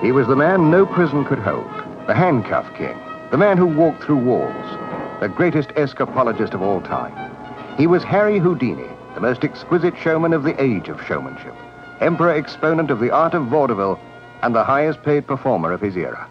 He was the man no prison could hold, the handcuff king, the man who walked through walls, the greatest escapologist of all time. He was Harry Houdini, the most exquisite showman of the age of showmanship, emperor exponent of the art of vaudeville, and the highest paid performer of his era.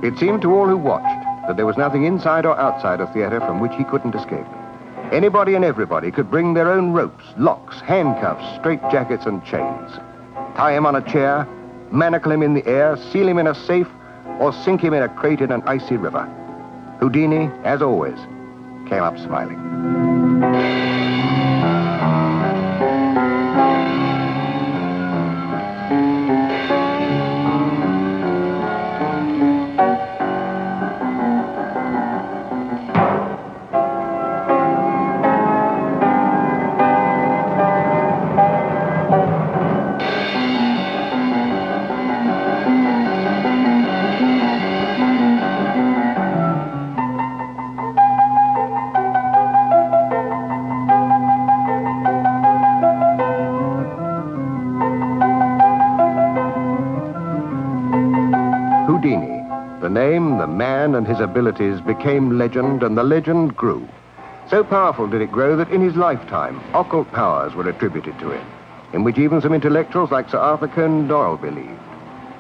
It seemed to all who watched that there was nothing inside or outside a theater from which he couldn't escape. Anybody and everybody could bring their own ropes, locks, handcuffs, straitjackets, and chains. Tie him on a chair, manacle him in the air, seal him in a safe, or sink him in a crate in an icy river. Houdini, as always, came up smiling. Houdini, the name, the man, and his abilities became legend, and the legend grew. So powerful did it grow that in his lifetime, occult powers were attributed to him, in which even some intellectuals like Sir Arthur Conan Doyle believed.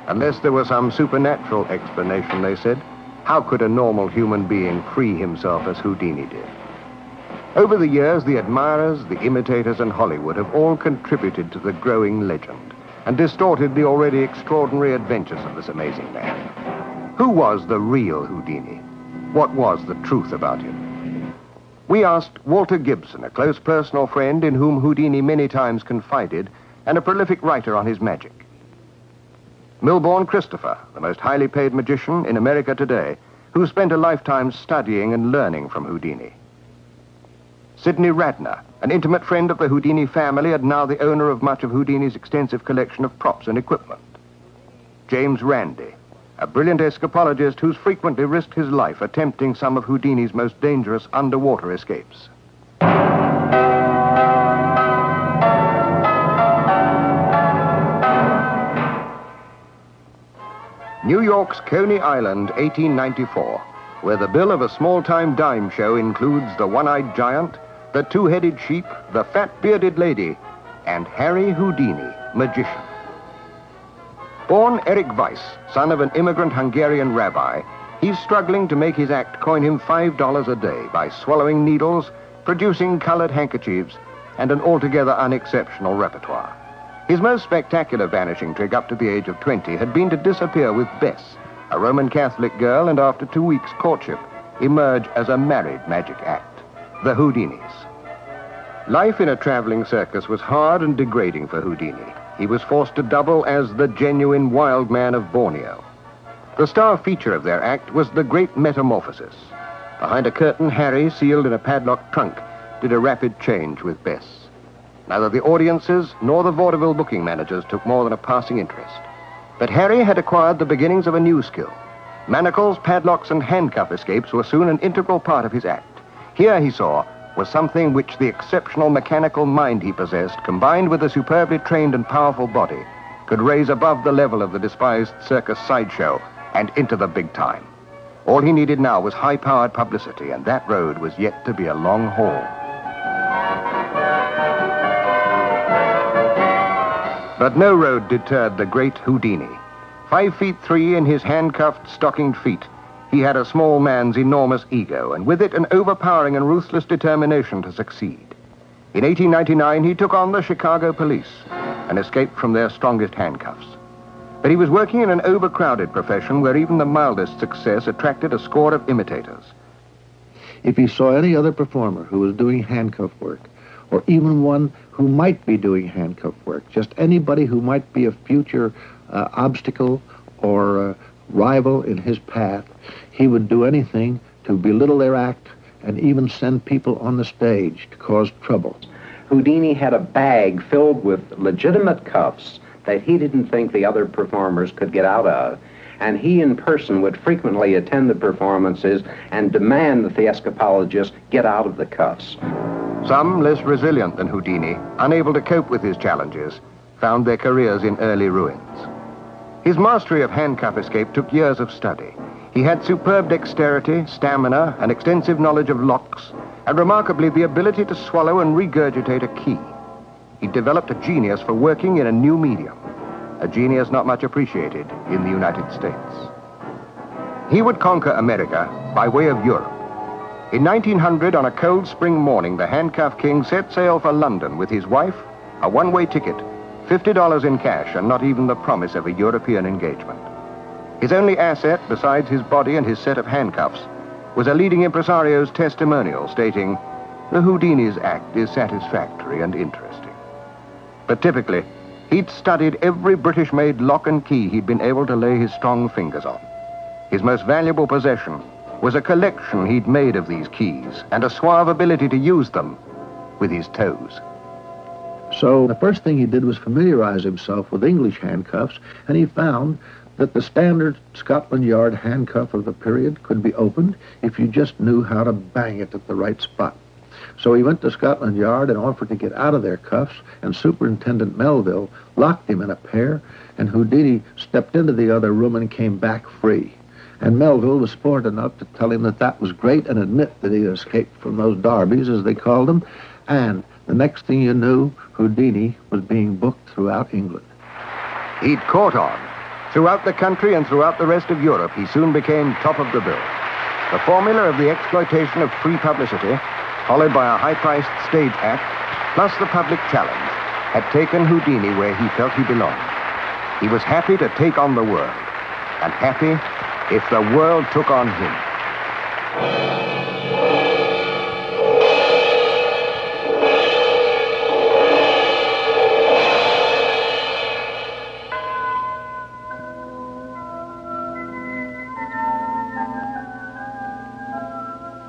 Unless there was some supernatural explanation, they said, how could a normal human being free himself as Houdini did? Over the years, the admirers, the imitators, and Hollywood have all contributed to the growing legend and distorted the already extraordinary adventures of this amazing man. Who was the real Houdini? What was the truth about him? We asked Walter Gibson, a close personal friend in whom Houdini many times confided, and a prolific writer on his magic. Milbourne Christopher, the most highly paid magician in America today, who spent a lifetime studying and learning from Houdini. Sidney Radner, an intimate friend of the Houdini family and now the owner of much of Houdini's extensive collection of props and equipment. James Randi, a brilliant escapologist who's frequently risked his life attempting some of Houdini's most dangerous underwater escapes. New York's Coney Island, 1894, where the bill of a small-time dime show includes the one-eyed giant, the two-headed sheep, the fat-bearded lady, and Harry Houdini, magician. Born Erik Weisz, son of an immigrant Hungarian rabbi, he's struggling to make his act coin him $5 a day by swallowing needles, producing colored handkerchiefs, and an altogether unexceptional repertoire. His most spectacular vanishing trick up to the age of 20 had been to disappear with Bess, a Roman Catholic girl, and after 2 weeks' courtship, emerge as a married magic act, the Houdinis. Life in a traveling circus was hard and degrading for Houdini. He was forced to double as the genuine wild man of Borneo. The star feature of their act was the great metamorphosis. Behind a curtain, Harry, sealed in a padlocked trunk, did a rapid change with Bess. Neither the audiences nor the vaudeville booking managers took more than a passing interest. But Harry had acquired the beginnings of a new skill. Manacles, padlocks, and handcuff escapes were soon an integral part of his act. Here, he saw, was something which the exceptional mechanical mind he possessed, combined with a superbly trained and powerful body, could raise above the level of the despised circus sideshow and into the big time. All he needed now was high-powered publicity, and that road was yet to be a long haul. But no road deterred the great Houdini. 5'3" in his handcuffed, stockinged feet, he had a small man's enormous ego, and with it an overpowering and ruthless determination to succeed. In 1899, he took on the Chicago police and escaped from their strongest handcuffs. But he was working in an overcrowded profession where even the mildest success attracted a score of imitators. If he saw any other performer who was doing handcuff work, or even one who might be doing handcuff work, just anybody who might be a future obstacle or rival in his path, he would do anything to belittle their act and even send people on the stage to cause trouble. Houdini had a bag filled with legitimate cuffs that he didn't think the other performers could get out of. and he in person would frequently attend the performances and demand that the escapologists get out of the cuffs. Some, less resilient than Houdini, unable to cope with his challenges, found their careers in early ruins. His mastery of handcuff escape took years of study. He had superb dexterity, stamina, an extensive knowledge of locks, and remarkably the ability to swallow and regurgitate a key. He developed a genius for working in a new medium, a genius not much appreciated in the United States. He would conquer America by way of Europe. In 1900, on a cold spring morning, the Handcuff King set sail for London with his wife, a one-way ticket, $50 in cash, and not even the promise of a European engagement. His only asset, besides his body and his set of handcuffs, was a leading impresario's testimonial stating, "The Houdini's act is satisfactory and interesting." But typically, he'd studied every British-made lock and key he'd been able to lay his strong fingers on. His most valuable possession was a collection he'd made of these keys and a suave ability to use them with his toes. So the first thing he did was familiarize himself with English handcuffs, and he found that the standard Scotland Yard handcuff of the period could be opened if you just knew how to bang it at the right spot. So he went to Scotland Yard and offered to get out of their cuffs, and Superintendent Melville locked him in a pair, and Houdini stepped into the other room and came back free. And Melville was sport enough to tell him that that was great and admit that he had escaped from those derbies, as they called them, and the next thing you knew, Houdini was being booked throughout England. He'd caught on. Throughout the country and throughout the rest of Europe, he soon became top of the bill. The formula of the exploitation of free publicity, followed by a high-priced stage act, plus the public challenge, had taken Houdini where he felt he belonged. He was happy to take on the world, and happy if the world took on him.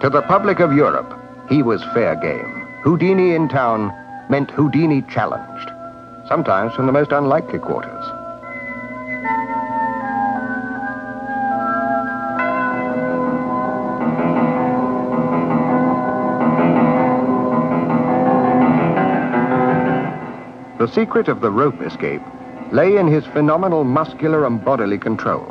To the public of Europe, he was fair game. Houdini in town meant Houdini challenged, sometimes from the most unlikely quarters. The secret of the rope escape lay in his phenomenal muscular and bodily control.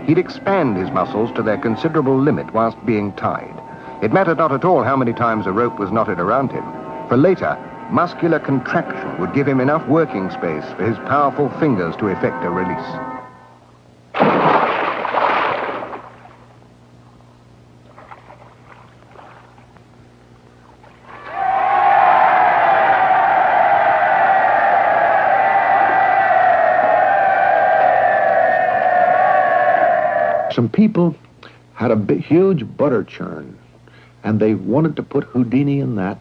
He'd expand his muscles to their considerable limit whilst being tied. It mattered not at all how many times a rope was knotted around him, for later, muscular contraction would give him enough working space for his powerful fingers to effect a release. Some people had a huge butter churn, and they wanted to put Houdini in that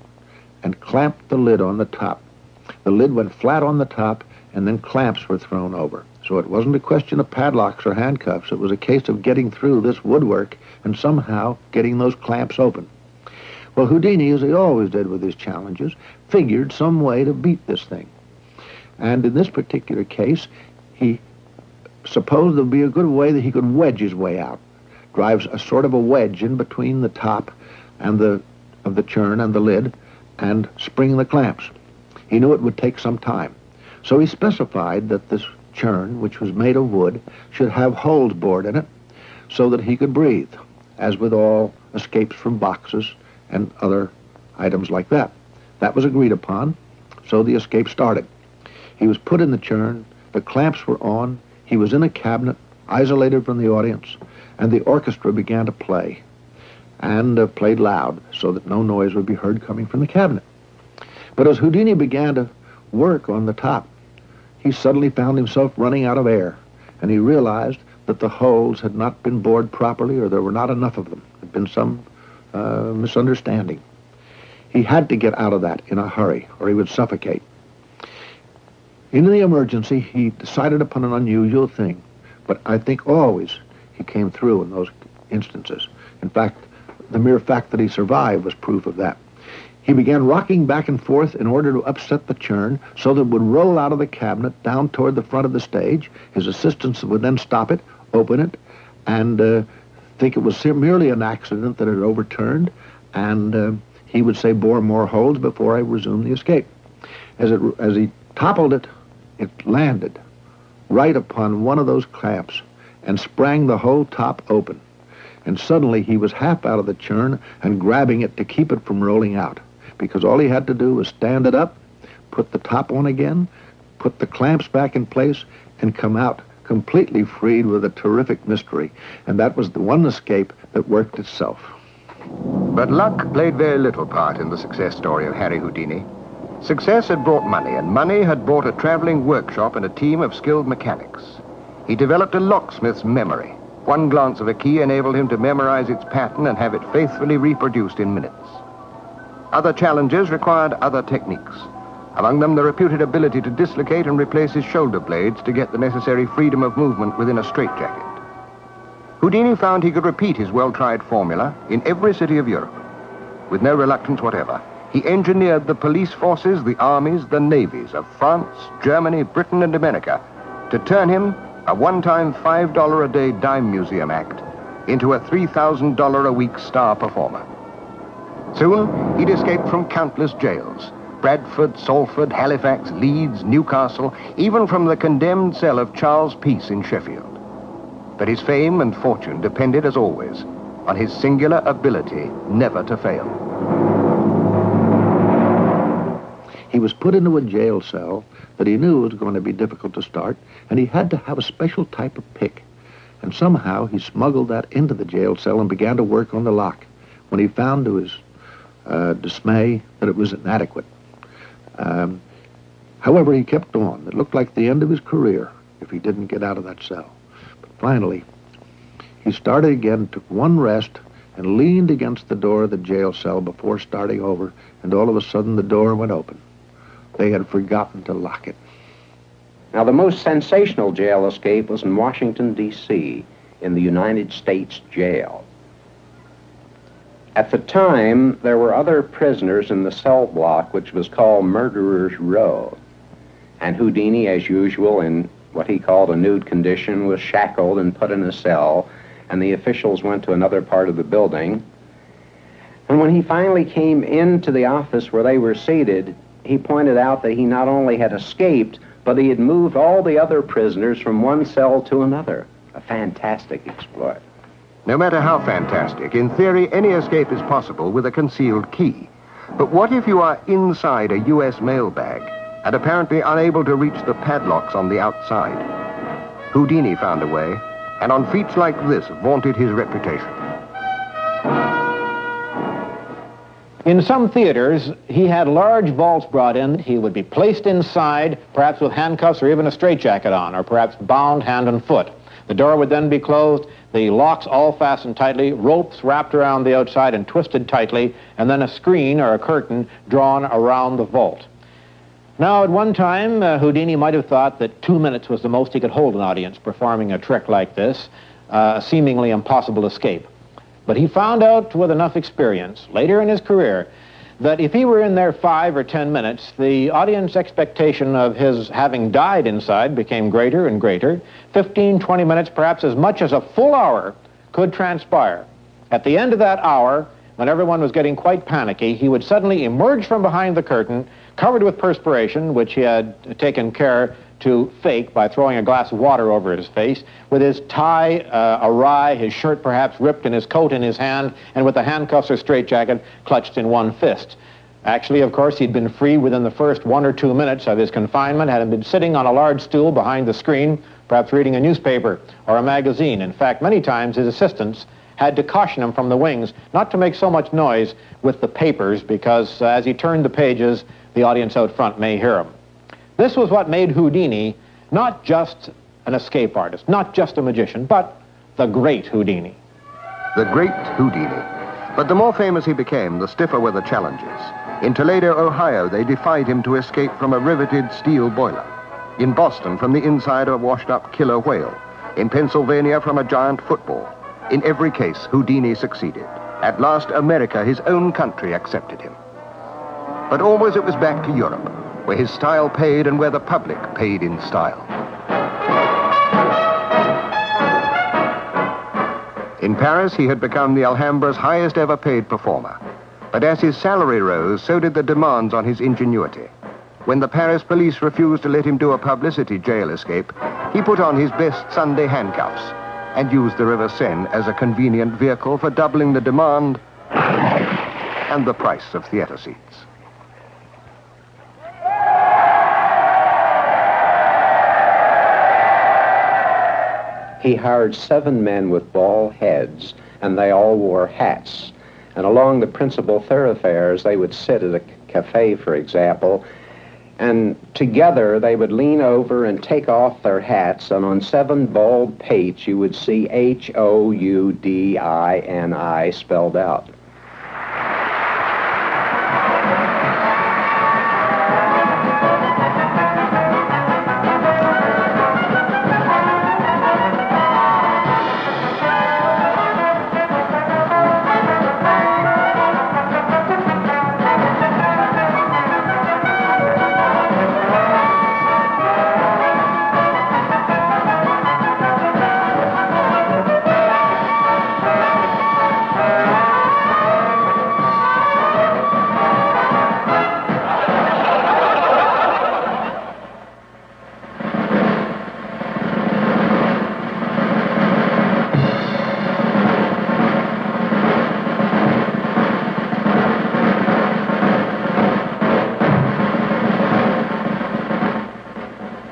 and clamp the lid on the top. The lid went flat on the top, and then clamps were thrown over. So it wasn't a question of padlocks or handcuffs. It was a case of getting through this woodwork and somehow getting those clamps open. Well, Houdini, as he always did with his challenges, figured some way to beat this thing. And in this particular case, he supposed there'd be a good way that he could wedge his way out. Drives a sort of a wedge in between the top and of the churn and the lid, and spring the clamps. He knew it would take some time. So he specified that this churn, which was made of wood, should have holes bored in it so that he could breathe, as with all escapes from boxes and other items like that. That was agreed upon, so the escape started. He was put in the churn, the clamps were on, he was in a cabinet, isolated from the audience, and the orchestra began to play, and played loud so that no noise would be heard coming from the cabinet. But as Houdini began to work on the top, he suddenly found himself running out of air, and he realized that the holes had not been bored properly, or there were not enough of them. There had been some misunderstanding. He had to get out of that in a hurry, or he would suffocate. In the emergency, he decided upon an unusual thing, but I think always he came through in those instances. In fact, the mere fact that he survived was proof of that. He began rocking back and forth in order to upset the churn so that it would roll out of the cabinet down toward the front of the stage. His assistants would then stop it, open it, and think it was merely an accident that it overturned, and he would say, bore more holes before I resume the escape. As he toppled it, it landed right upon one of those clamps and sprang the whole top open. And suddenly he was half out of the churn and grabbing it to keep it from rolling out, because all he had to do was stand it up, put the top on again, put the clamps back in place, and come out completely freed with a terrific mystery. And that was the one escape that worked itself. But luck played very little part in the success story of Harry Houdini. Success had brought money, and money had brought a traveling workshop and a team of skilled mechanics. He developed a locksmith's memory. One glance of a key enabled him to memorize its pattern and have it faithfully reproduced in minutes. Other challenges required other techniques. Among them, the reputed ability to dislocate and replace his shoulder blades to get the necessary freedom of movement within a straitjacket. Houdini found he could repeat his well-tried formula in every city of Europe. With no reluctance whatever, he engineered the police forces, the armies, the navies of France, Germany, Britain, and America to turn him, a one-time $5 a day dime museum act, into a $3,000 a week star performer. Soon, he'd escaped from countless jails: Bradford, Salford, Halifax, Leeds, Newcastle, even from the condemned cell of Charles Peace in Sheffield. But his fame and fortune depended, as always, on his singular ability never to fail. He was put into a jail cell that he knew was going to be difficult to start, and he had to have a special type of pick. And somehow he smuggled that into the jail cell and began to work on the lock, when he found to his dismay that it was inadequate. However, he kept on. It looked like the end of his career if he didn't get out of that cell. But finally, he started again, took one rest, and leaned against the door of the jail cell before starting over, and all of a sudden the door went open. They had forgotten to lock it. Now, the most sensational jail escape was in Washington, D.C., in the United States jail. At the time, there were other prisoners in the cell block, which was called Murderer's Row. And Houdini, as usual, in what he called a nude condition, was shackled and put in a cell, and the officials went to another part of the building. And when he finally came into the office where they were seated, he pointed out that he not only had escaped, but he had moved all the other prisoners from one cell to another. A fantastic exploit. No matter how fantastic, in theory, any escape is possible with a concealed key. But what if you are inside a U.S. mail bag and apparently unable to reach the padlocks on the outside? Houdini found a way, and on feats like this vaunted his reputation. In some theaters, he had large vaults brought in. He would be placed inside, perhaps with handcuffs or even a straitjacket on, or perhaps bound hand and foot. The door would then be closed, the locks all fastened tightly, ropes wrapped around the outside and twisted tightly, and then a screen or a curtain drawn around the vault. Now, at one time, Houdini might have thought that 2 minutes was the most he could hold an audience performing a trick like this, a seemingly impossible escape. But he found out with enough experience later in his career that if he were in there 5 or 10 minutes, the audience expectation of his having died inside became greater and greater. 15, 20 minutes, perhaps as much as a full hour could transpire. At the end of that hour, when everyone was getting quite panicky, he would suddenly emerge from behind the curtain, covered with perspiration, which he had taken care to fake by throwing a glass of water over his face, with his tie awry, his shirt perhaps ripped, and his coat in his hand, and with the handcuffs or straitjacket clutched in one fist. Actually, of course, he'd been free within the first 1 or 2 minutes of his confinement, had been sitting on a large stool behind the screen, perhaps reading a newspaper or a magazine. In fact, many times his assistants had to caution him from the wings not to make so much noise with the papers, because as he turned the pages, the audience out front may hear him. This was what made Houdini not just an escape artist, not just a magician, but the great Houdini. The great Houdini. But the more famous he became, the stiffer were the challenges. In Toledo, Ohio, they defied him to escape from a riveted steel boiler. In Boston, from the inside of a washed-up killer whale. In Pennsylvania, from a giant football. In every case, Houdini succeeded. At last, America, his own country, accepted him. But always it was back to Europe, where his style paid and where the public paid in style. In Paris, he had become the Alhambra's highest ever paid performer. But as his salary rose, so did the demands on his ingenuity. When the Paris police refused to let him do a publicity jail escape, he put on his best Sunday handcuffs and used the River Seine as a convenient vehicle for doubling the demand and the price of theater seats. He hired 7 men with bald heads, and they all wore hats. And along the principal thoroughfares, they would sit at a cafe, for example, and together they would lean over and take off their hats, and on 7 bald pates you would see Houdini spelled out.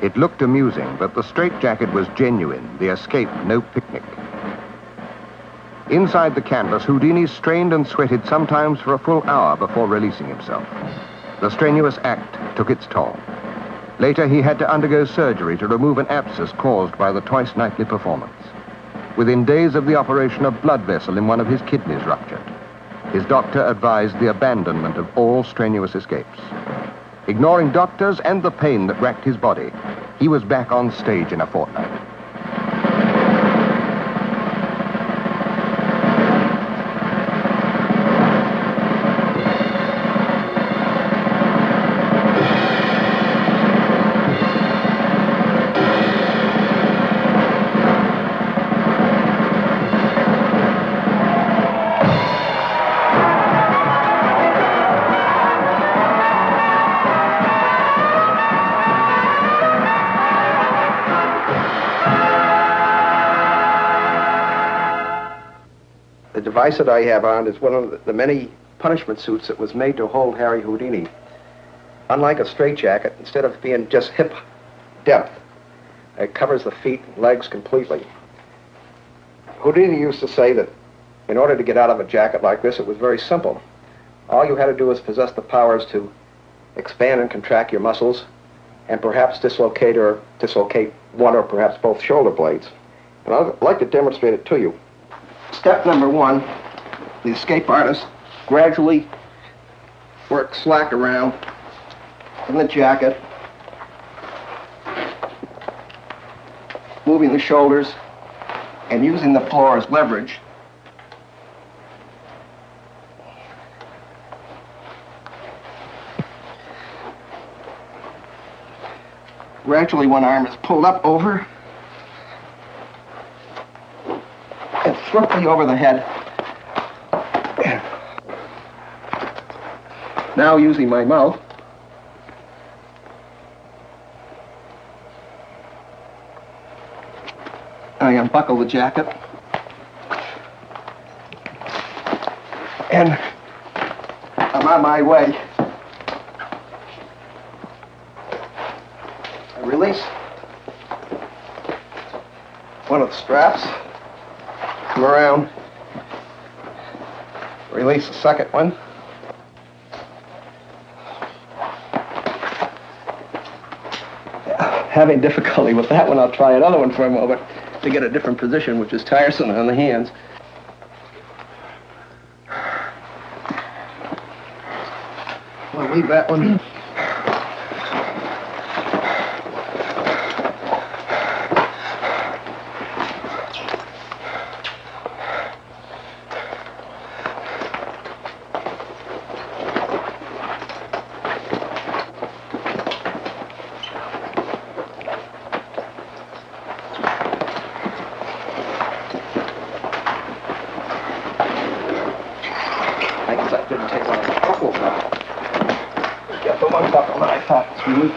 It looked amusing, but the straitjacket was genuine, the escape no picnic. Inside the canvas, Houdini strained and sweated sometimes for a full hour before releasing himself. The strenuous act took its toll. Later, he had to undergo surgery to remove an abscess caused by the twice-nightly performance. Within days of the operation, a blood vessel in one of his kidneys ruptured. His doctor advised the abandonment of all strenuous escapes. Ignoring doctors and the pain that racked his body, he was back on stage in a fortnight. The device that I have on is one of the many punishment suits that was made to hold Harry Houdini. Unlike a straitjacket, instead of being just hip depth, it covers the feet and legs completely. Houdini used to say that in order to get out of a jacket like this, it was very simple. All you had to do was possess the powers to expand and contract your muscles and perhaps dislocate one or perhaps both shoulder blades. And I'd like to demonstrate it to you. Step number 1, the escape artist gradually works slack around in the jacket, moving the shoulders and using the floor as leverage. Gradually, one arm is pulled up over and swiftly over the head. Now, using my mouth, I unbuckle the jacket and I'm on my way. I release one of the straps, come around, release the second one. Having difficulty with that one, I'll try another one for a moment to get a different position, which is tiresome on the hands. I'll leave that one. We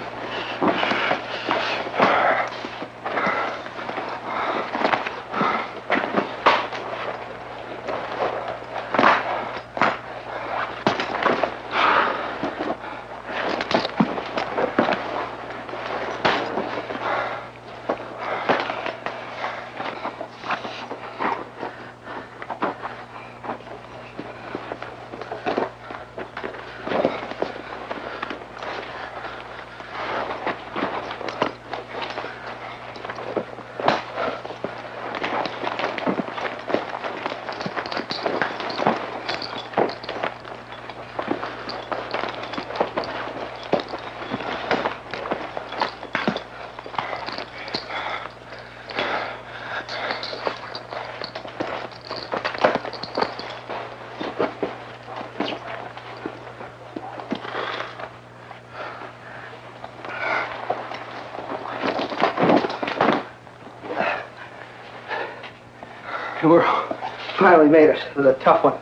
finally made it. It was a tough one.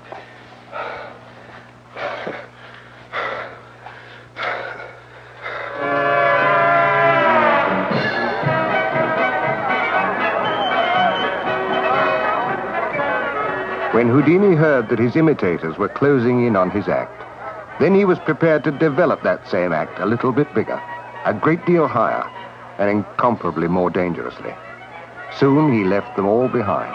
When Houdini heard that his imitators were closing in on his act, then he was prepared to develop that same act a little bit bigger, a great deal higher, and incomparably more dangerously. Soon he left them all behind.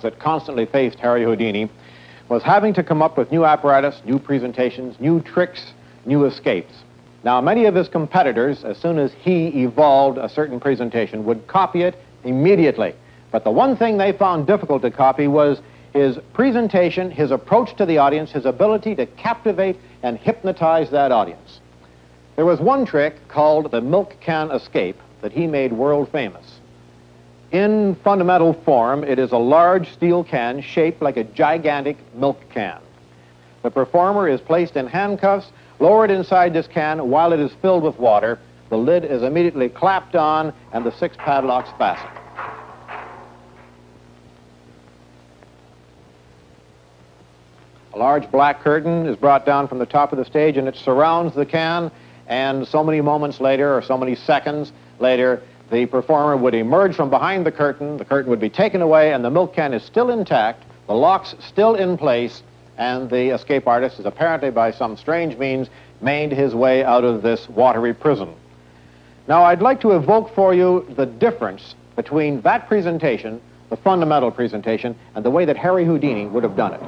That constantly faced Harry Houdini was having to come up with new apparatus, new presentations, new tricks, new escapes. Now, many of his competitors, as soon as he evolved a certain presentation, would copy it immediately. But the one thing they found difficult to copy was his presentation, his approach to the audience, his ability to captivate and hypnotize that audience. There was one trick called the milk can escape that he made world famous. In fundamental form, it is a large steel can shaped like a gigantic milk can. The performer is placed in handcuffs, lowered inside this can while it is filled with water. The lid is immediately clapped on and the 6 padlocks fastened. A large black curtain is brought down from the top of the stage and it surrounds the can, and so many moments later or so many seconds later, the performer would emerge from behind the curtain would be taken away, and the milk can is still intact, the locks still in place, and the escape artist has apparently, by some strange means, made his way out of this watery prison. Now, I'd like to evoke for you the difference between that presentation, the fundamental presentation, and the way that Harry Houdini would have done it.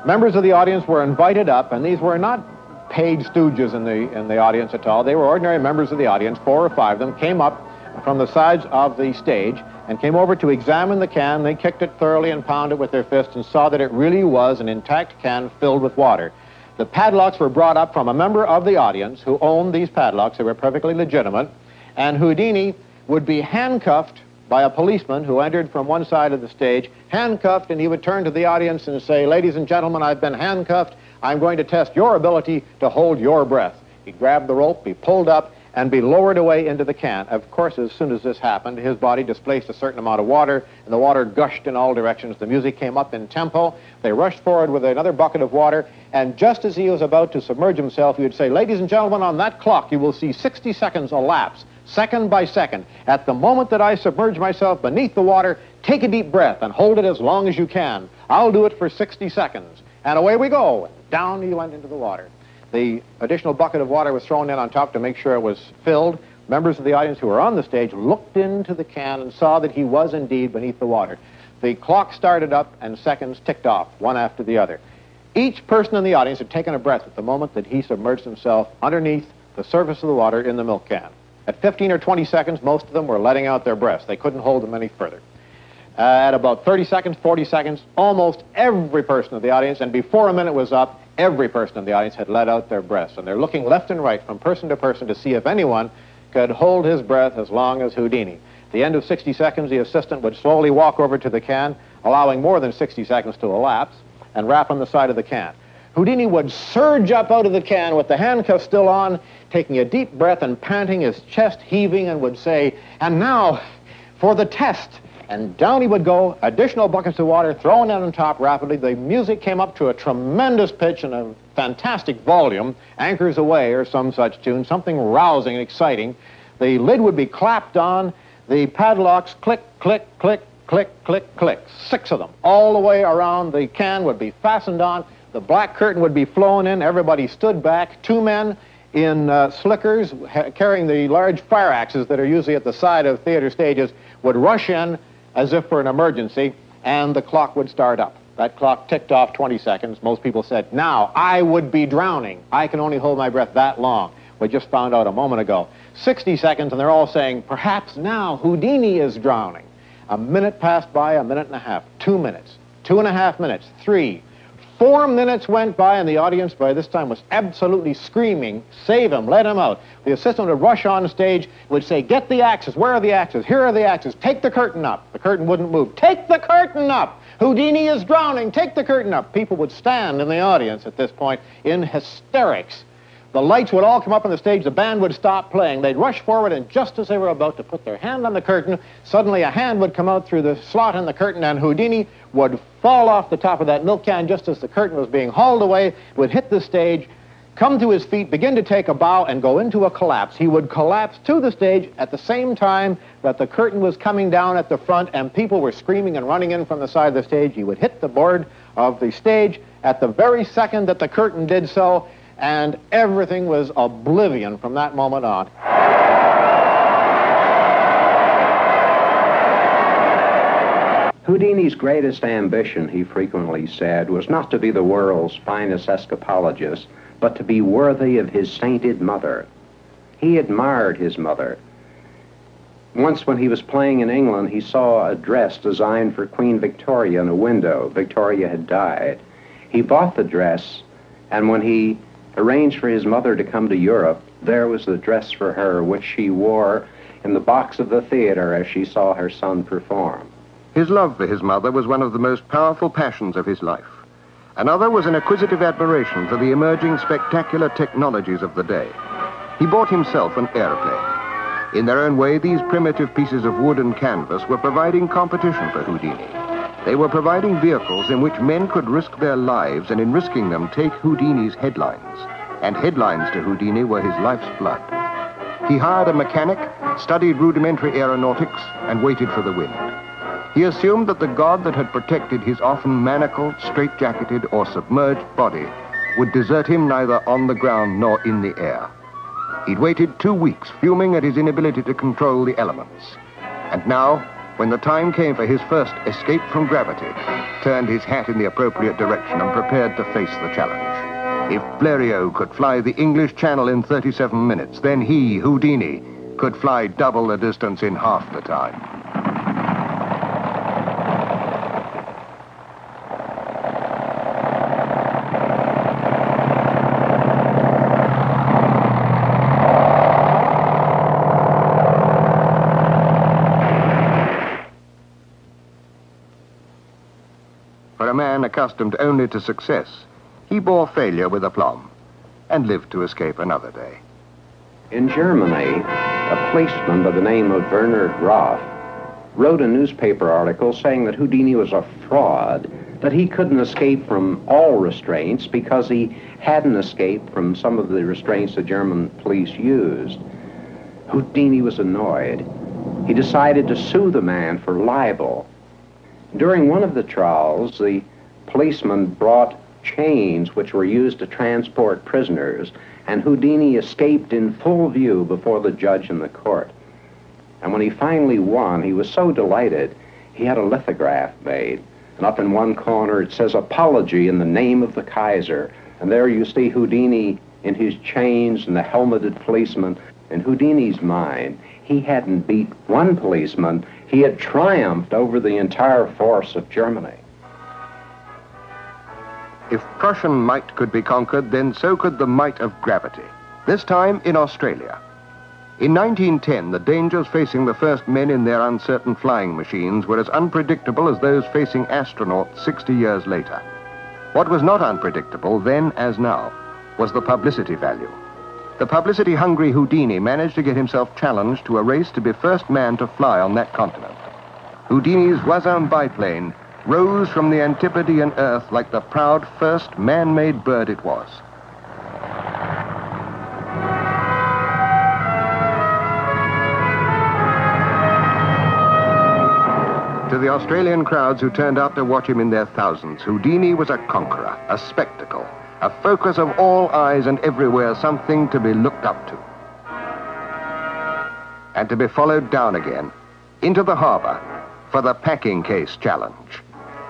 Members of the audience were invited up, and these were not paid stooges in the audience at all. They were ordinary members of the audience. 4 or 5 of them came up from the sides of the stage and came over to examine the can. They kicked it thoroughly and pounded it with their fists and saw that it really was an intact can filled with water. The padlocks were brought up from a member of the audience who owned these padlocks. They were perfectly legitimate. And Houdini would be handcuffed by a policeman who entered from one side of the stage, handcuffed, and he would turn to the audience and say, "Ladies and gentlemen, I've been handcuffed. I'm going to test your ability to hold your breath." He grabbed the rope, he pulled up, and be lowered away into the can. Of course, as soon as this happened, his body displaced a certain amount of water, and the water gushed in all directions. The music came up in tempo. They rushed forward with another bucket of water, and just as he was about to submerge himself, he would say, "Ladies and gentlemen, on that clock, you will see 60 seconds elapse, second by second. At the moment that I submerge myself beneath the water, take a deep breath and hold it as long as you can. I'll do it for 60 seconds. And away we go." Down he went into the water. The additional bucket of water was thrown in on top to make sure it was filled. Members of the audience who were on the stage looked into the can and saw that he was indeed beneath the water. The clock started up and seconds ticked off, one after the other. Each person in the audience had taken a breath at the moment that he submerged himself underneath the surface of the water in the milk can. At 15 or 20 seconds, most of them were letting out their breaths. They couldn't hold them any further. At about 30 seconds, 40 seconds, almost every person in the audience, and before a minute was up, every person in the audience had let out their breaths. And they're looking left and right from person to person to see if anyone could hold his breath as long as Houdini. At the end of 60 seconds, the assistant would slowly walk over to the can, allowing more than 60 seconds to elapse, and rap on the side of the can. Houdini would surge up out of the can with the handcuffs still on, taking a deep breath and panting, his chest heaving, and would say, "And now for the test." And down he would go, additional buckets of water thrown in on top rapidly. The music came up to a tremendous pitch and a fantastic volume, Anchors Away or some such tune, something rousing and exciting. The lid would be clapped on, the padlocks click, click, click, click, click, click, 6 of them. All the way around the can would be fastened on, the black curtain would be flown in, everybody stood back, 2 men in slickers carrying the large fire axes that are usually at the side of theater stages would rush in as if for an emergency, and the clock would start up. That clock ticked off 20 seconds. Most people said, "Now, I would be drowning. I can only hold my breath that long." We just found out a moment ago. 60 seconds, and they're all saying, "Perhaps now Houdini is drowning." A minute passed by, a minute and a half, 2 minutes, 2.5 minutes, 3, 4 minutes went by, and the audience by this time was absolutely screaming, "Save him, let him out." The assistant would rush on stage, would say, "Get the axes, where are the axes? Here are the axes, take the curtain up." The curtain wouldn't move. "Take the curtain up! Houdini is drowning, take the curtain up." People would stand in the audience at this point in hysterics. The lights would all come up on the stage, the band would stop playing. They'd rush forward, and just as they were about to put their hand on the curtain, suddenly a hand would come out through the slot in the curtain, and Houdini would fall off the top of that milk can just as the curtain was being hauled away, would hit the stage, come to his feet, begin to take a bow, and go into a collapse. He would collapse to the stage at the same time that the curtain was coming down at the front, and people were screaming and running in from the side of the stage. He would hit the board of the stage at the very second that the curtain did so, and everything was oblivion from that moment on. Houdini's greatest ambition, he frequently said, was not to be the world's finest escapologist, but to be worthy of his sainted mother. He admired his mother. Once when he was playing in England, he saw a dress designed for Queen Victoria in a window. Victoria had died. He bought the dress, and when he arranged for his mother to come to Europe, there was the dress for her, which she wore in the box of the theater as she saw her son perform. His love for his mother was one of the most powerful passions of his life. Another was an acquisitive admiration for the emerging spectacular technologies of the day. He bought himself an airplane. In their own way, these primitive pieces of wood and canvas were providing competition for Houdini. They were providing vehicles in which men could risk their lives and in risking them take Houdini's headlines. And headlines to Houdini were his life's blood. He hired a mechanic, studied rudimentary aeronautics, and waited for the wind. He assumed that the god that had protected his often manacled, straitjacketed, or submerged body would desert him neither on the ground nor in the air. He'd waited 2 weeks, fuming at his inability to control the elements. And now, when the time came for his first escape from gravity, turned his hat in the appropriate direction and prepared to face the challenge. If Blériot could fly the English Channel in 37 minutes, then he, Houdini, could fly double the distance in half the time. For a man accustomed only to success, he bore failure with aplomb and lived to escape another day. In Germany, a policeman by the name of Werner Graf wrote a newspaper article saying that Houdini was a fraud, that he couldn't escape from all restraints because he hadn't escaped from some of the restraints the German police used. Houdini was annoyed. He decided to sue the man for libel. During one of the trials, the policeman brought chains which were used to transport prisoners, and Houdini escaped in full view before the judge and the court. And when he finally won, he was so delighted, he had a lithograph made. And up in one corner it says, "Apology in the name of the Kaiser." And there you see Houdini in his chains and the helmeted policeman. In Houdini's mind, he hadn't beat one policeman, he had triumphed over the entire force of Germany. If Prussian might could be conquered, then so could the might of gravity, this time in Australia. In 1910, the dangers facing the first men in their uncertain flying machines were as unpredictable as those facing astronauts 60 years later. What was not unpredictable then as now was the publicity value. The publicity-hungry Houdini managed to get himself challenged to a race to be first man to fly on that continent. Houdini's Voisin biplane rose from the Antipodean earth like the proud first man-made bird it was. To the Australian crowds who turned out to watch him in their thousands, Houdini was a conqueror, a spectacle, a focus of all eyes, and everywhere something to be looked up to. And to be followed down again into the harbor for the packing case challenge.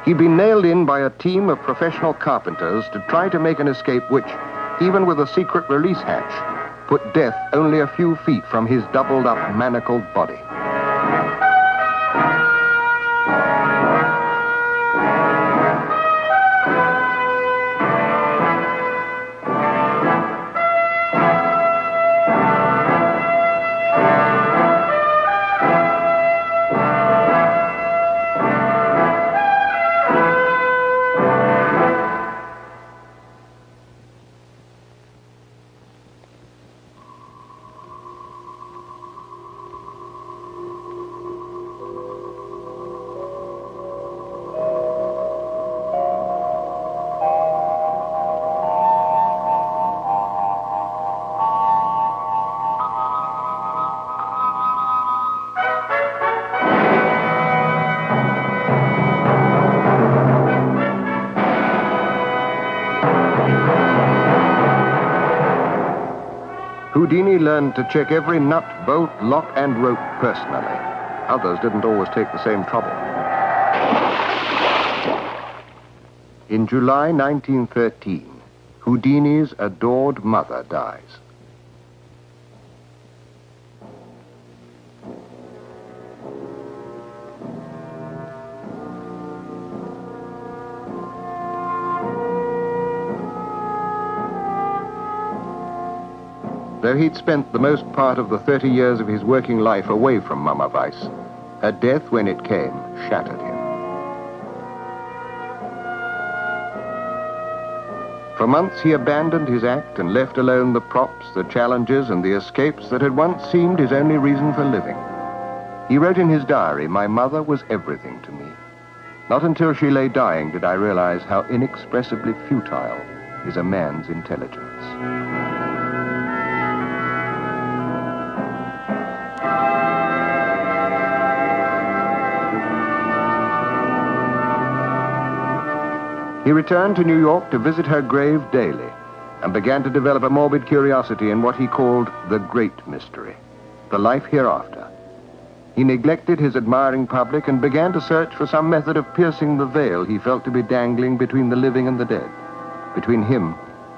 He'd been nailed in by a team of professional carpenters to try to make an escape which, even with a secret release hatch, put death only a few feet from his doubled-up, manacled body. Houdini learned to check every nut, bolt, lock, and rope personally. Others didn't always take the same trouble. In July 1913, Houdini's adored mother dies. Though he'd spent the most part of the 30 years of his working life away from Mama Weisz, her death, when it came, shattered him. For months he abandoned his act and left alone the props, the challenges, and the escapes that had once seemed his only reason for living. He wrote in his diary, "My mother was everything to me. Not until she lay dying did I realize how inexpressibly futile is a man's intelligence." He returned to New York to visit her grave daily and began to develop a morbid curiosity in what he called the great mystery, the life hereafter. He neglected his admiring public and began to search for some method of piercing the veil he felt to be dangling between the living and the dead, between him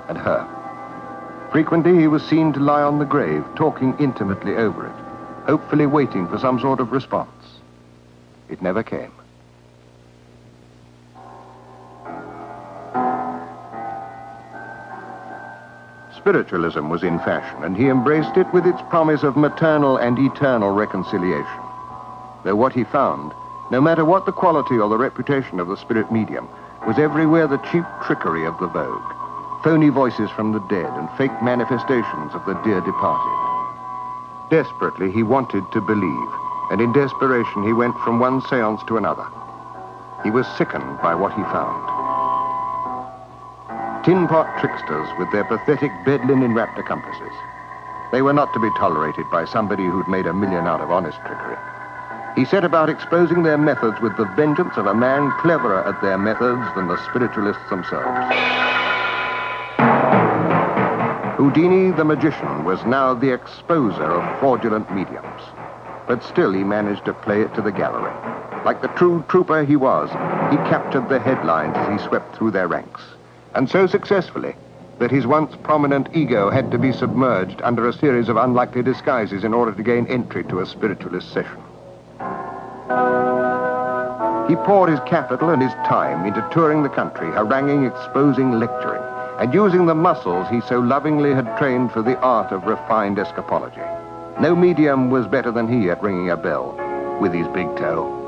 and her. Frequently he was seen to lie on the grave, talking intimately over it, hopefully waiting for some sort of response. It never came. Spiritualism was in fashion, and he embraced it with its promise of maternal and eternal reconciliation. Though what he found, no matter what the quality or the reputation of the spirit medium, was everywhere the cheap trickery of the vogue, phony voices from the dead and fake manifestations of the dear departed. Desperately, he wanted to believe, and in desperation, he went from one seance to another. He was sickened by what he found. Tin pot tricksters with their pathetic bed linen-wrapped accomplices. They were not to be tolerated by somebody who'd made $1 million out of honest trickery. He set about exposing their methods with the vengeance of a man cleverer at their methods than the spiritualists themselves. Houdini, the magician, was now the exposer of fraudulent mediums. But still he managed to play it to the gallery. Like the true trooper he was, he captured the headlines as he swept through their ranks. And so successfully that his once prominent ego had to be submerged under a series of unlikely disguises in order to gain entry to a spiritualist session. He poured his capital and his time into touring the country, haranguing, exposing, lecturing, and using the muscles he so lovingly had trained for the art of refined escapology. No medium was better than he at ringing a bell with his big toe.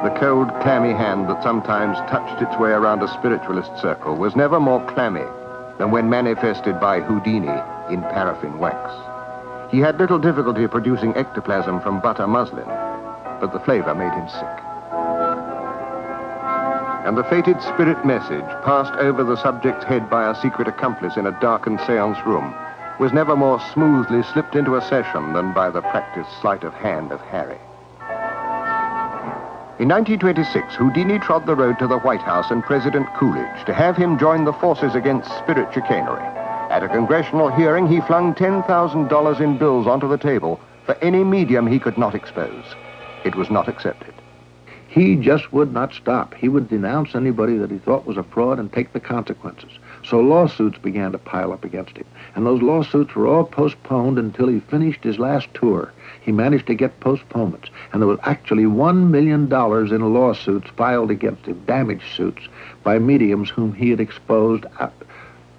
The cold, clammy hand that sometimes touched its way around a spiritualist circle was never more clammy than when manifested by Houdini in paraffin wax. He had little difficulty producing ectoplasm from butter muslin, but the flavor made him sick. And the fated spirit message passed over the subject's head by a secret accomplice in a darkened seance room was never more smoothly slipped into a session than by the practiced sleight of hand of Harry. In 1926, Houdini trod the road to the White House and President Coolidge to have him join the forces against spirit chicanery. At a congressional hearing, he flung $10,000 in bills onto the table for any medium he could not expose. It was not accepted. He just would not stop. He would denounce anybody that he thought was a fraud and take the consequences. So lawsuits began to pile up against him. And those lawsuits were all postponed until he finished his last tour. He managed to get postponements. And there was actually $1 million in lawsuits filed against him, damage suits, by mediums whom he had exposed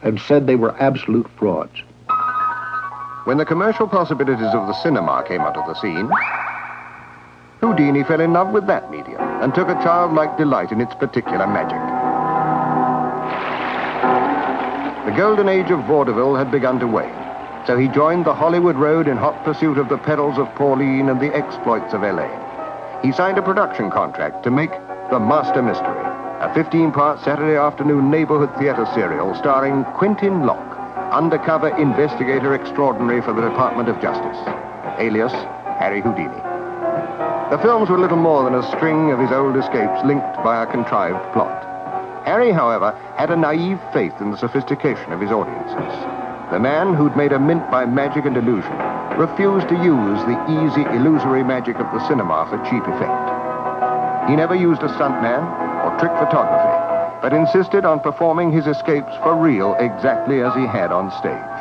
and said they were absolute frauds. When the commercial possibilities of the cinema came onto the scene, Houdini fell in love with that medium and took a childlike delight in its particular magic. The golden age of vaudeville had begun to wane, so he joined the Hollywood road in hot pursuit of the perils of Pauline and the exploits of L.A. He signed a production contract to make The Master Mystery, a 15-part Saturday afternoon neighborhood theater serial starring Quentin Locke, undercover investigator extraordinary for the Department of Justice, alias Harry Houdini. The films were little more than a string of his old escapes linked by a contrived plot. Harry, however, had a naive faith in the sophistication of his audiences. The man who'd made a mint by magic and illusion refused to use the easy, illusory magic of the cinema for cheap effect. He never used a stuntman or trick photography, but insisted on performing his escapes for real exactly as he had on stage.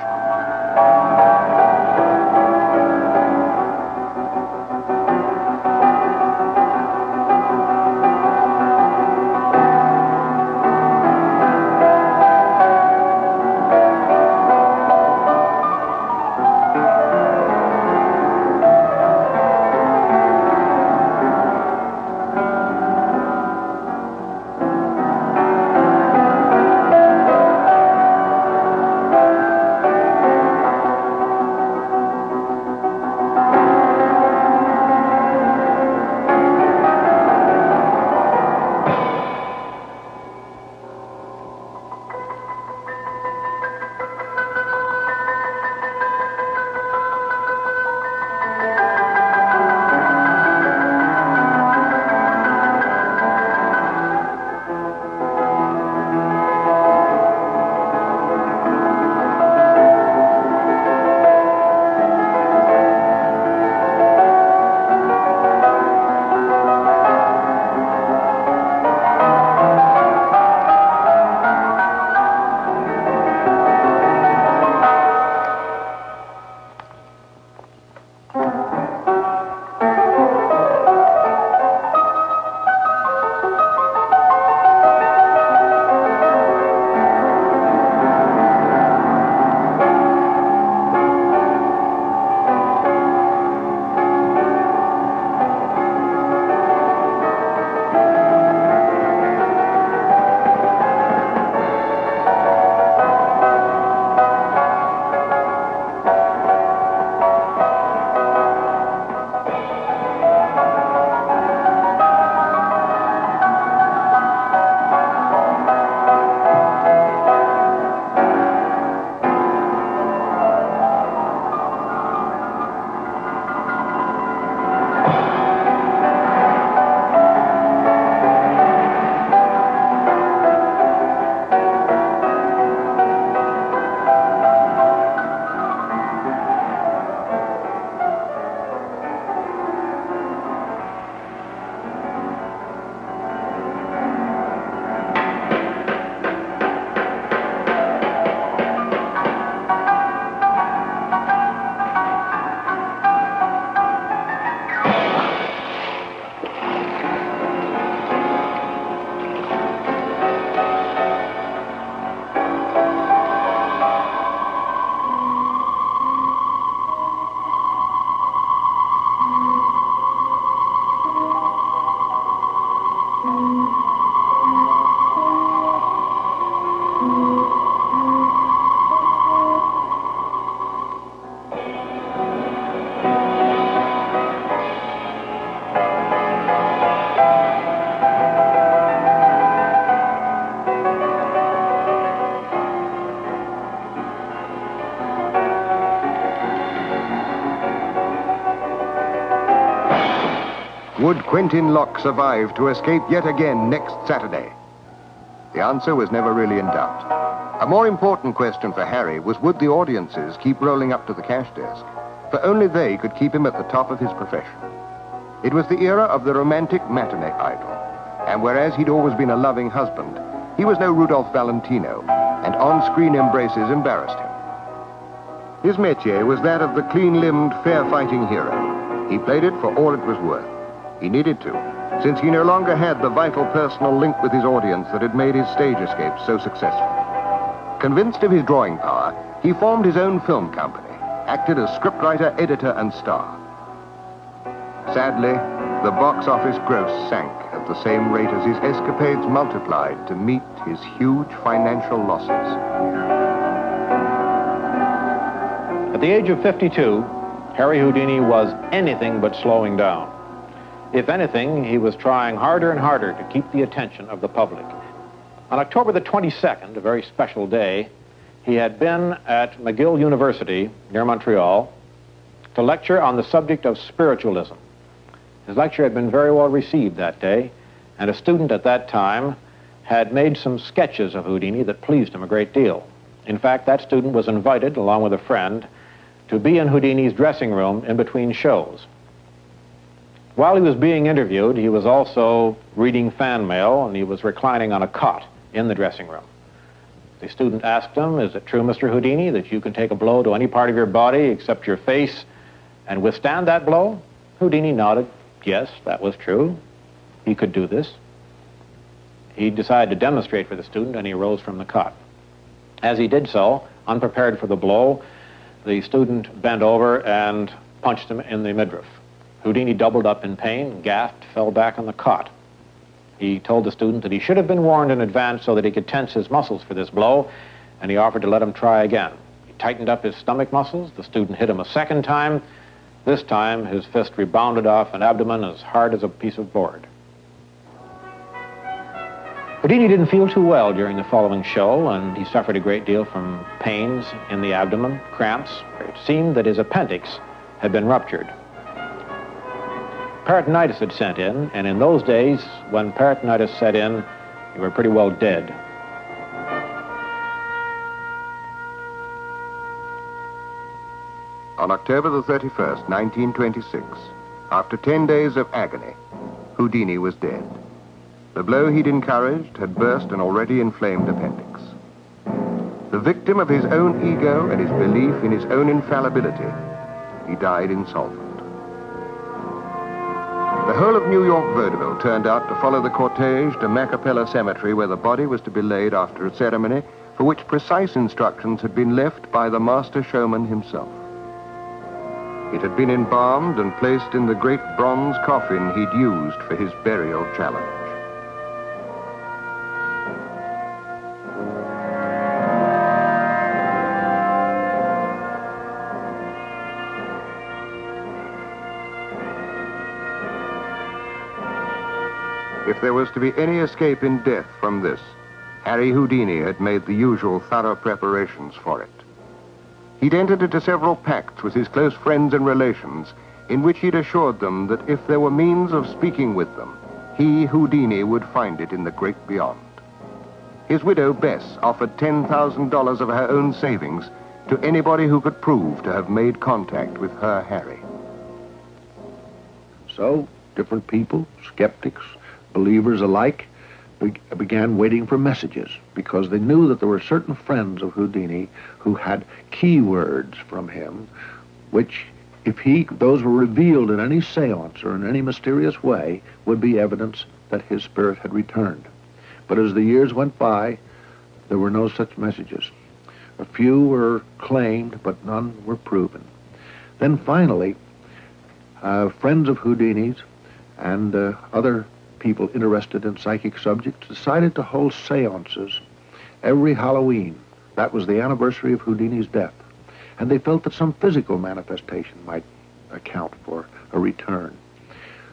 Would Quentin Locke survive to escape yet again next Saturday? The answer was never really in doubt. A more important question for Harry was, would the audiences keep rolling up to the cash desk? For only they could keep him at the top of his profession. It was the era of the romantic matinee idol, and whereas he'd always been a loving husband, he was no Rudolph Valentino, and on-screen embraces embarrassed him. His métier was that of the clean-limbed, fair-fighting hero. He played it for all it was worth. He needed to, since he no longer had the vital personal link with his audience that had made his stage escapes so successful. Convinced of his drawing power, he formed his own film company, acted as scriptwriter, editor, and star. Sadly, the box office gross sank at the same rate as his escapades multiplied to meet his huge financial losses. At the age of 52, Harry Houdini was anything but slowing down. If anything, he was trying harder and harder to keep the attention of the public. On October the 22nd, a very special day, he had been at McGill University near Montreal to lecture on the subject of spiritualism. His lecture had been very well received that day, and a student at that time had made some sketches of Houdini that pleased him a great deal. In fact, that student was invited, along with a friend, to be in Houdini's dressing room in between shows. While he was being interviewed, he was also reading fan mail, and he was reclining on a cot in the dressing room. The student asked him, "Is it true, Mr. Houdini, that you can take a blow to any part of your body except your face and withstand that blow?" Houdini nodded. Yes, that was true. He could do this. He decided to demonstrate for the student, and he rose from the cot. As he did so, unprepared for the blow, the student bent over and punched him in the midriff. Houdini doubled up in pain, gasped, fell back on the cot. He told the student that he should have been warned in advance so that he could tense his muscles for this blow, and he offered to let him try again. He tightened up his stomach muscles. The student hit him a second time. This time, his fist rebounded off an abdomen as hard as a piece of board. Houdini didn't feel too well during the following show, and he suffered a great deal from pains in the abdomen, cramps. It seemed that his appendix had been ruptured. Peritonitis had set in, and in those days, when peritonitis set in, you were pretty well dead. On October the 31st, 1926, after 10 days of agony, Houdini was dead. The blow he'd encouraged had burst an already inflamed appendix. The victim of his own ego and his belief in his own infallibility, he died insolvent. The whole of New York vaudeville turned out to follow the cortege to Macapella Cemetery, where the body was to be laid after a ceremony for which precise instructions had been left by the master showman himself. It had been embalmed and placed in the great bronze coffin he'd used for his burial challenge. If there was to be any escape in death from this, Harry Houdini had made the usual thorough preparations for it. He'd entered into several pacts with his close friends and relations in which he'd assured them that if there were means of speaking with them, he, Houdini, would find it in the great beyond. His widow, Bess, offered $10,000 of her own savings to anybody who could prove to have made contact with her Harry. So, different people, skeptics, believers alike, began waiting for messages because they knew that there were certain friends of Houdini who had keywords from him, which, if those were revealed in any seance or in any mysterious way, would be evidence that his spirit had returned. But as the years went by, there were no such messages. A few were claimed, but none were proven. Then finally, friends of Houdini's and other people interested in psychic subjects decided to hold seances every Halloween. That was the anniversary of Houdini's death. And they felt that some physical manifestation might account for a return.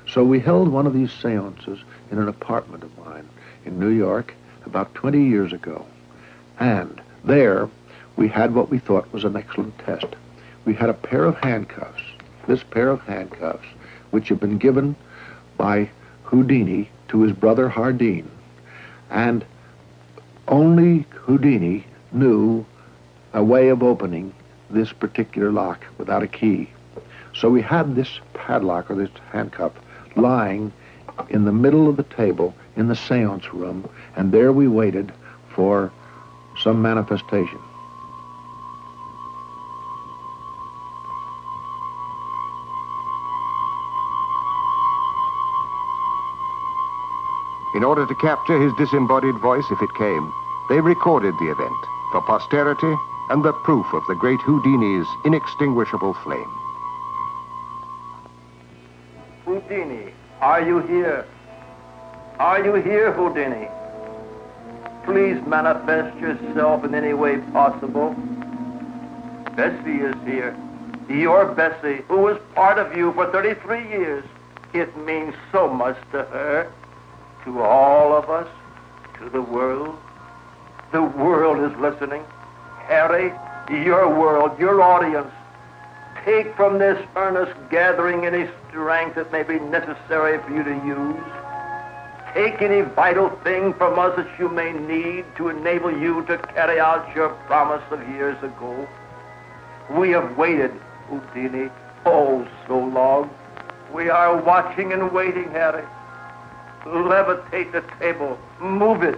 So we held one of these seances in an apartment of mine in New York about 20 years ago. And there we had what we thought was an excellent test. We had a pair of handcuffs, this pair of handcuffs, which had been given by Houdini to his brother Hardin. And only Houdini knew a way of opening this particular lock without a key. So we had this padlock, or this handcuff, lying in the middle of the table in the seance room, and there we waited for some manifestation. In order to capture his disembodied voice if it came, they recorded the event for posterity and the proof of the great Houdini's inextinguishable flame. Houdini, are you here? Are you here, Houdini? Please manifest yourself in any way possible. Bessie is here. Your Bessie, who was part of you for 33 years. It means so much to her, to all of us, to the world. The world is listening. Harry, your world, your audience, take from this earnest gathering any strength that may be necessary for you to use. Take any vital thing from us that you may need to enable you to carry out your promise of years ago. We have waited, Houdini, oh, so long. We are watching and waiting, Harry. Levitate the table, move it.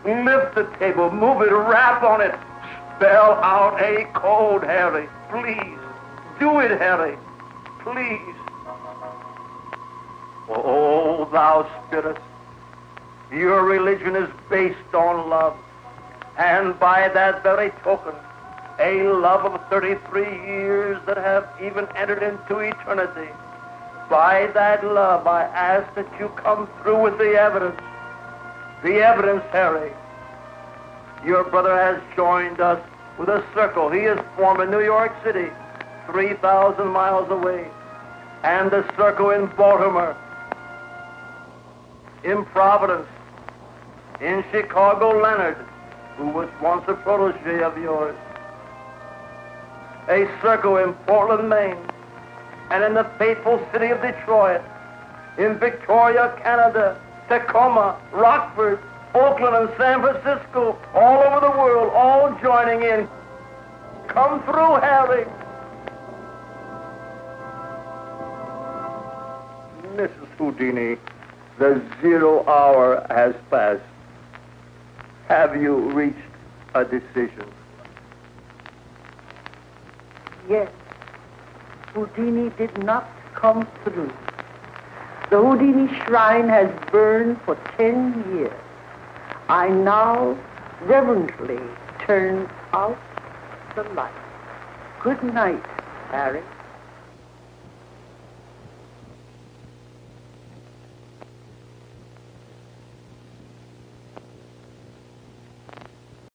Lift the table, move it, rap on it. Spell out a code, Harry, please. Do it, Harry, please. Oh, thou spirit, your religion is based on love, and by that very token, a love of 33 years that have even entered into eternity. By that love, I ask that you come through with the evidence. The evidence, Harry. Your brother has joined us with a circle he has formed in New York City, 3,000 miles away, and a circle in Baltimore, in Providence, in Chicago, Leonard, who was once a protege of yours, a circle in Portland, Maine, and in the faithful city of Detroit, in Victoria, Canada, Tacoma, Rockford, Oakland, and San Francisco, all over the world, all joining in. Come through, Harry. Mrs. Houdini, the 0 hour has passed. Have you reached a decision? Yes. Houdini did not come through. The Houdini shrine has burned for 10 years. I now reverently turn out the light. Good night, Harry.